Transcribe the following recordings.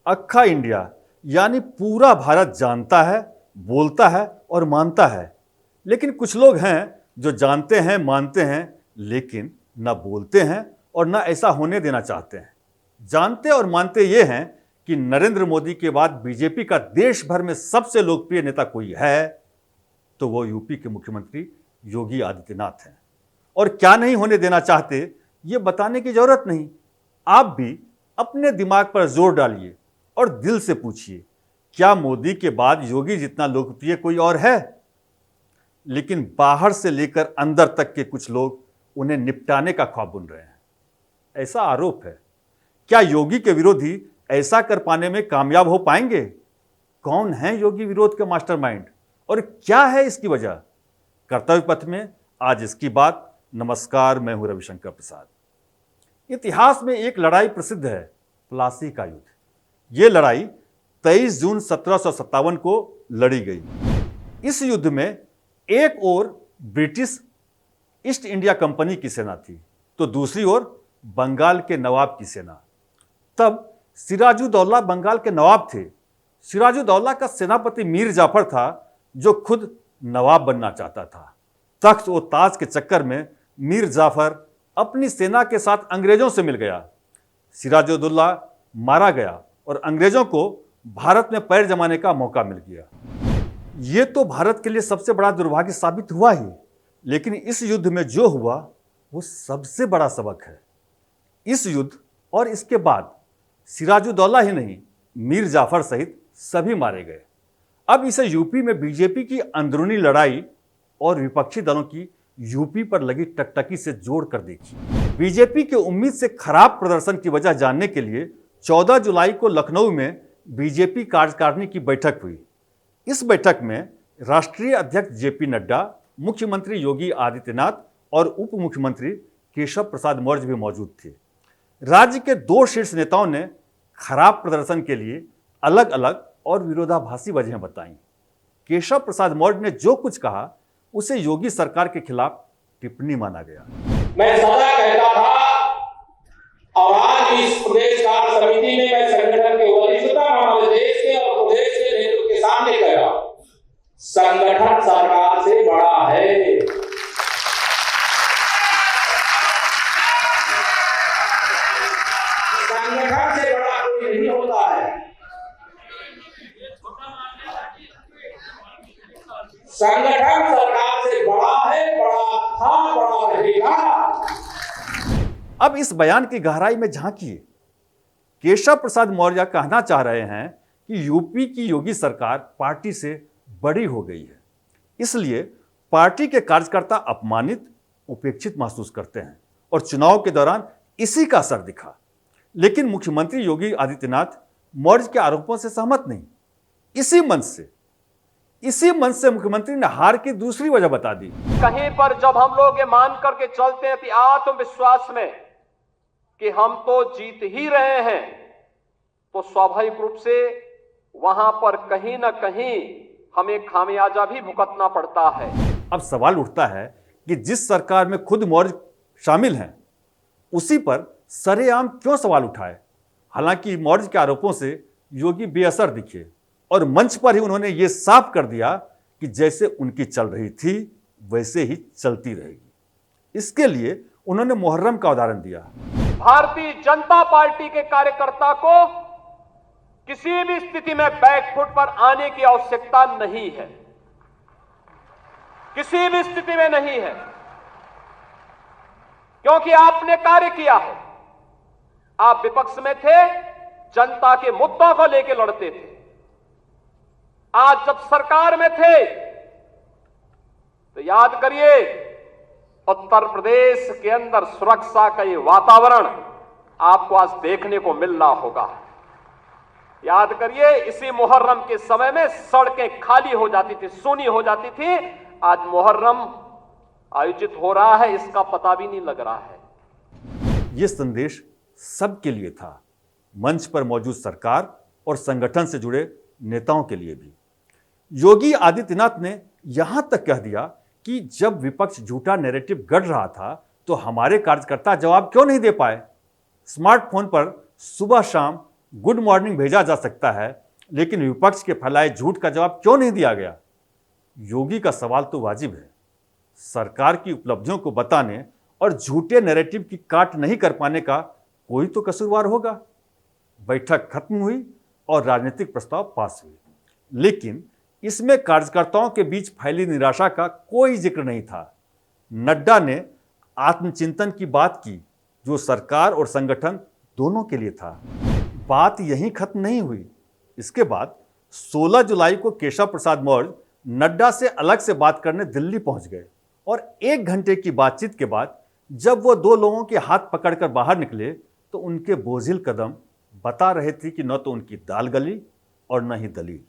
अक्खा India यानी पूरा भारत जानता है, बोलता है और मानता है। लेकिन कुछ लोग हैं जो जानते हैं, मानते हैं, लेकिन ना बोलते हैं और ना ऐसा होने देना चाहते हैं। जानते और मानते ये हैं कि नरेंद्र मोदी के बाद बीजेपी का देश भर में सबसे लोकप्रिय नेता कोई है तो वो यूपी के मुख्यमंत्री योगी आदित्यनाथ हैं। और क्या नहीं होने देना चाहते ये बताने की जरूरत नहीं। आप भी अपने दिमाग पर जोर डालिए और दिल से पूछिए, क्या मोदी के बाद योगी जितना लोकप्रिय कोई और है? लेकिन बाहर से लेकर अंदर तक के कुछ लोग उन्हें निपटाने का ख्वाब बुन रहे हैं, ऐसा आरोप है। क्या योगी के विरोधी ऐसा कर पाने में कामयाब हो पाएंगे? कौन है योगी विरोध के मास्टरमाइंड और क्या है इसकी वजह? कर्तव्य पथ में आज इसकी बात। नमस्कार, मैं हूं रविशंकर प्रसाद। इतिहास में एक लड़ाई प्रसिद्ध है, प्लासी का युद्ध। यह लड़ाई 23 जून 1757 को लड़ी गई। इस युद्ध में एक ओर ब्रिटिश ईस्ट इंडिया कंपनी की सेना थी तो दूसरी ओर बंगाल के नवाब की सेना। तब सिराजुद्दौला बंगाल के नवाब थे। सिराजुद्दौला का सेनापति मीर जाफर था जो खुद नवाब बनना चाहता था। तख्त और ताज के चक्कर में मीर जाफर अपनी सेना के साथ अंग्रेजों से मिल गया। सिराजुद्दौला मारा गया और अंग्रेजों को भारत में पैर जमाने का मौका मिल गया। ये तो भारत के लिए सबसे बड़ा दुर्भाग्य साबित हुआ ही, लेकिन इस युद्ध में जो हुआ वो सबसे बड़ा सबक है। इस युद्ध और इसके बाद सिराजुद्दौला ही नहीं, मीर जाफर सहित सभी मारे गए। अब इसे यूपी में बीजेपी की अंदरूनी लड़ाई और विपक्षी दलों की यूपी पर लगी टकटकी से जोड़ कर देखिए। बीजेपी के उम्मीद से खराब प्रदर्शन की वजह जानने के लिए 14 जुलाई को लखनऊ में बीजेपी कार्यकारिणी की बैठक हुई। इस बैठक में राष्ट्रीय अध्यक्ष जेपी नड्डा, मुख्यमंत्री योगी आदित्यनाथ और उप मुख्यमंत्री केशव प्रसाद मौर्य भी मौजूद थे। राज्य के 2 शीर्ष नेताओं ने खराब प्रदर्शन के लिए अलग अलग और विरोधाभासी वजहें बताईं। केशव प्रसाद मौर्य ने जो कुछ कहा उसे योगी सरकार के खिलाफ टिप्पणी माना गया। मैं सदा कहता था और आज इस प्रदेश कार्य समिति में मैं संगठन के वरिष्ठता हमारे देश के और प्रदेश के नेतृत्व के सामने कह रहा हूं, संगठन सरकार से बड़ा है। संगठन से बड़ा कोई नहीं होता है। संगठन सरकार से बड़ा है, बड़ा था, बड़ा रहेगा। अब इस बयान की गहराई में झांकिए। केशव प्रसाद मौर्य कहना चाह रहे हैं कि यूपी की योगी सरकार पार्टी से बड़ी हो गई है, इसलिए पार्टी के कार्यकर्ता अपमानित, उपेक्षित महसूस करते हैं और चुनाव के दौरान इसी का असर दिखा। लेकिन मुख्यमंत्री योगी आदित्यनाथ मौर्य के आरोपों से सहमत नहीं। इसी मंच से मुख्यमंत्री ने हार की दूसरी वजह बता दी। कहीं पर जब हम लोग ये मान करके चलते हैं कि आत्मविश्वास में कि हम तो जीत ही रहे हैं, तो स्वाभाविक रूप से वहां पर कहीं ना कहीं हमें खामियाजा भी भुगतना पड़ता है। अब सवाल उठता है कि जिस सरकार में खुद मौर्य शामिल हैं, उसी पर सरेआम क्यों सवाल उठाए? हालांकि मौर्य के आरोपों से योगी बेअसर दिखे और मंच पर ही उन्होंने ये साफ कर दिया कि जैसे उनकी चल रही थी वैसे ही चलती रहेगी। इसके लिए उन्होंने मुहर्रम का उदाहरण दिया। भारतीय जनता पार्टी के कार्यकर्ता को किसी भी स्थिति में बैकफुट पर आने की आवश्यकता नहीं है, किसी भी स्थिति में नहीं है, क्योंकि आपने कार्य किया है। आप विपक्ष में थे, जनता के मुद्दों को लेकर लड़ते थे। आज जब सरकार में थे तो याद करिए, उत्तर प्रदेश के अंदर सुरक्षा का ये वातावरण आपको आज देखने को मिल रहा होगा। याद करिए, इसी मुहर्रम के समय में सड़कें खाली हो जाती थी, सूनी हो जाती थी। आज मुहर्रम आयोजित हो रहा है, इसका पता भी नहीं लग रहा है। यह संदेश सबके लिए था, मंच पर मौजूद सरकार और संगठन से जुड़े नेताओं के लिए भी। योगी आदित्यनाथ ने यहां तक कह दिया कि जब विपक्ष झूठा नैरेटिव गढ़ रहा था तो हमारे कार्यकर्ता जवाब क्यों नहीं दे पाए? स्मार्टफोन पर सुबह शाम गुड मॉर्निंग भेजा जा सकता है, लेकिन विपक्ष के फैलाए झूठ का जवाब क्यों नहीं दिया गया? योगी का सवाल तो वाजिब है। सरकार की उपलब्धियों को बताने और झूठे नैरेटिव की काट नहीं कर पाने का कोई तो कसूरवार होगा। बैठक खत्म हुई और राजनीतिक प्रस्ताव पास हुए, लेकिन इसमें कार्यकर्ताओं के बीच फैली निराशा का कोई जिक्र नहीं था। नड्डा ने आत्मचिंतन की बात की, जो सरकार और संगठन दोनों के लिए था। बात यहीं खत्म नहीं हुई। इसके बाद 16 जुलाई को केशव प्रसाद मौर्य नड्डा से अलग से बात करने दिल्ली पहुंच गए और 1 घंटे की बातचीत के बाद जब वो 2 लोगों के हाथ पकड़कर बाहर निकले तो उनके बोझिल कदम बता रहे थे कि न तो उनकी दाल गली और न ही दलील।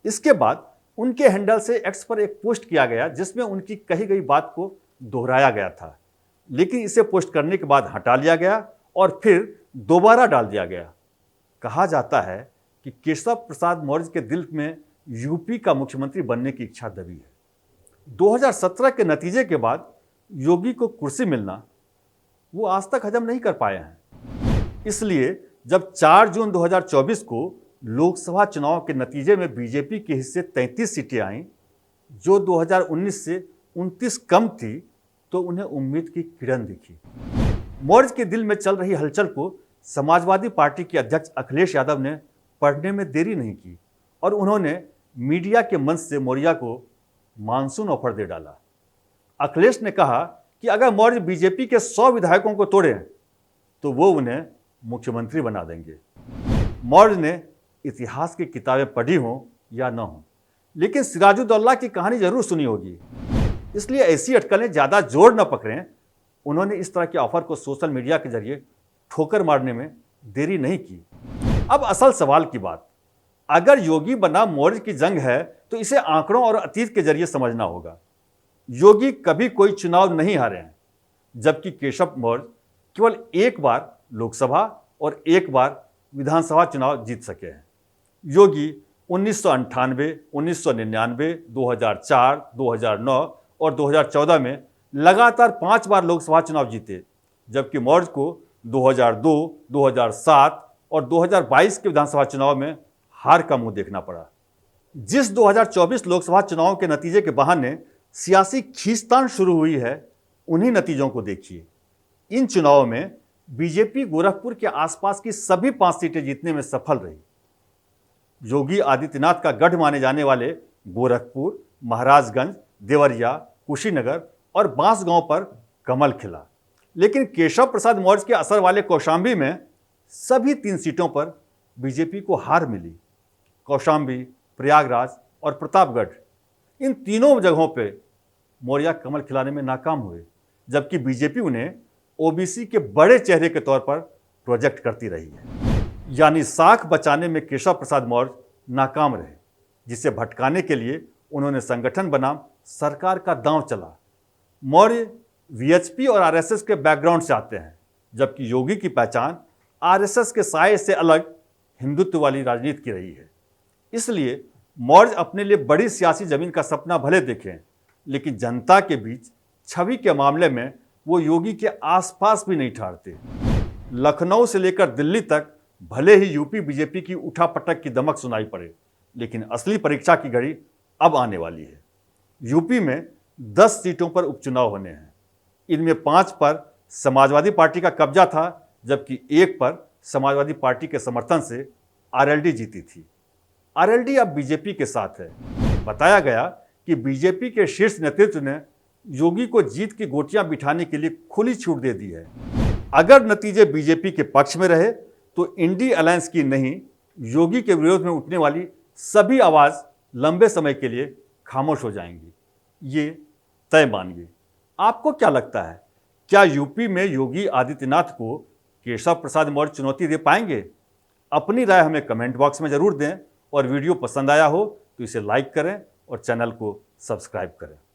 इसके बाद उनके हैंडल से एक्स पर एक पोस्ट किया गया जिसमें उनकी कही गई बात को दोहराया गया था, लेकिन इसे पोस्ट करने के बाद हटा लिया गया और फिर दोबारा डाल दिया गया। कहा जाता है कि केशव प्रसाद मौर्य के दिल में यूपी का मुख्यमंत्री बनने की इच्छा दबी है। 2017 के नतीजे के बाद योगी को कुर्सी मिलना वो आज तक हजम नहीं कर पाए हैं। इसलिए जब 4 जून 2024 को लोकसभा चुनाव के नतीजे में बीजेपी के हिस्से 33 सीटें आईं, जो 2019 से 29 कम थी, तो उन्हें उम्मीद की किरण दिखी। मौर्य के दिल में चल रही हलचल को समाजवादी पार्टी के अध्यक्ष अखिलेश यादव ने पढ़ने में देरी नहीं की और उन्होंने मीडिया के मंच से मौर्य को मानसून ऑफर दे डाला। अखिलेश ने कहा कि अगर मौर्य बीजेपी के 100 विधायकों को तोड़ें तो वो उन्हें मुख्यमंत्री बना देंगे। मौर्य ने इतिहास की किताबें पढ़ी हों या न हों, लेकिन सिराजुद्दौला की कहानी जरूर सुनी होगी, इसलिए ऐसी अटकलें ज़्यादा जोर न पकड़ें। उन्होंने इस तरह के ऑफर को सोशल मीडिया के जरिए ठोकर मारने में देरी नहीं की। अब असल सवाल की बात, अगर योगी बना मौर्य की जंग है तो इसे आंकड़ों और अतीत के जरिए समझना होगा। योगी कभी कोई चुनाव नहीं हारे हैं, जबकि केशव मौर्य केवल 1 बार लोकसभा और 1 बार विधानसभा चुनाव जीत सके हैं। योगी 1998, 1999, 2004, 2009 और 2014 में लगातार 5 बार लोकसभा चुनाव जीते, जबकि मौर्य को 2002, 2007 और 2022 के विधानसभा चुनाव में हार का मुंह देखना पड़ा। जिस 2024 लोकसभा चुनाव के नतीजे के बहाने सियासी खींचतान शुरू हुई है, उन्हीं नतीजों को देखिए। इन चुनावों में बीजेपी गोरखपुर के आसपास की सभी 5 सीटें जीतने में सफल रही। योगी आदित्यनाथ का गढ़ माने जाने वाले गोरखपुर, महाराजगंज, देवरिया, कुशीनगर और बांसगांव पर कमल खिला, लेकिन केशव प्रसाद मौर्य के असर वाले कौशाम्बी में सभी 3 सीटों पर बीजेपी को हार मिली। कौशाम्बी, प्रयागराज और प्रतापगढ़, इन तीनों जगहों पे मौर्य कमल खिलाने में नाकाम हुए, जबकि बीजेपी उन्हें ओबीसी के बड़े चेहरे के तौर पर प्रोजेक्ट करती रही है। यानी साख बचाने में केशव प्रसाद मौर्य नाकाम रहे, जिसे भटकाने के लिए उन्होंने संगठन बनाम सरकार का दांव चला। मौर्य वीएचपी और आरएसएस के बैकग्राउंड से आते हैं, जबकि योगी की पहचान आरएसएस के साये से अलग हिंदुत्व वाली राजनीति की रही है। इसलिए मौर्य अपने लिए बड़ी सियासी जमीन का सपना भले देखें, लेकिन जनता के बीच छवि के मामले में वो योगी के आसपास भी नहीं ठहरते। लखनऊ से लेकर दिल्ली तक भले ही यूपी बीजेपी की उठापटक की दमक सुनाई पड़े, लेकिन असली परीक्षा की घड़ी अब आने वाली है। यूपी में 10 सीटों पर उपचुनाव होने हैं। इनमें 5 पर समाजवादी पार्टी का कब्जा था, जबकि 1 पर समाजवादी पार्टी के समर्थन से आरएलडी जीती थी। आरएलडी अब बीजेपी के साथ है। बताया गया कि बीजेपी के शीर्ष नेतृत्व ने योगी को जीत की गोटियां बिठाने के लिए खुली छूट दे दी है। अगर नतीजे बीजेपी के पक्ष में रहे तो इंडी अलायंस की नहीं, योगी के विरोध में उठने वाली सभी आवाज लंबे समय के लिए खामोश हो जाएंगी। ये तय मानिए। आपको क्या लगता है, क्या यूपी में योगी आदित्यनाथ को केशव प्रसाद मौर्य चुनौती दे पाएंगे? अपनी राय हमें कमेंट बॉक्स में जरूर दें और वीडियो पसंद आया हो तो इसे लाइक करें और चैनल को सब्सक्राइब करें।